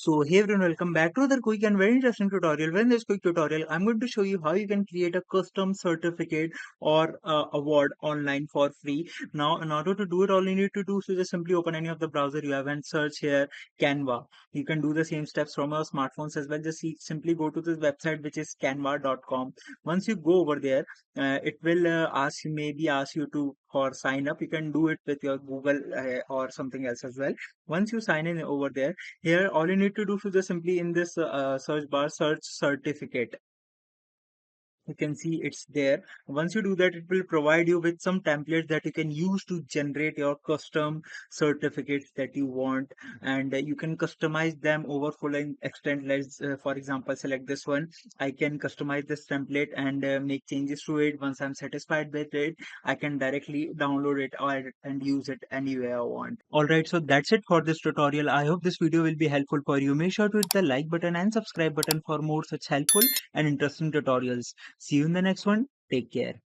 So hey everyone, welcome back to another quick and very interesting tutorial. In this quick tutorial, I'm going to show you how you can create a custom certificate or award online for free. Now, in order to do it, all you need to do is just simply open any of the browser you have and search here Canva. You can do the same steps from your smartphones as well. Just simply go to this website, which is canva.com. Once you go over there, it will maybe ask you to for sign up. You can do it with your Google or something else as well. Once you sign in over there, here, all you need to do is just simply in this search bar, search certificate. You can see it's there. Once you do that, it will provide you with some templates that you can use to generate your custom certificates that you want, and you can customize them over full extent. Let's for example select this one. I can customize this template and make changes to it. Once I'm satisfied with it, I can directly download it and use it anywhere I want. All right, so that's it for this tutorial. I hope this video will be helpful for you. Make sure to hit the like button and subscribe button for more such helpful and interesting tutorials. See you in the next one. Take care.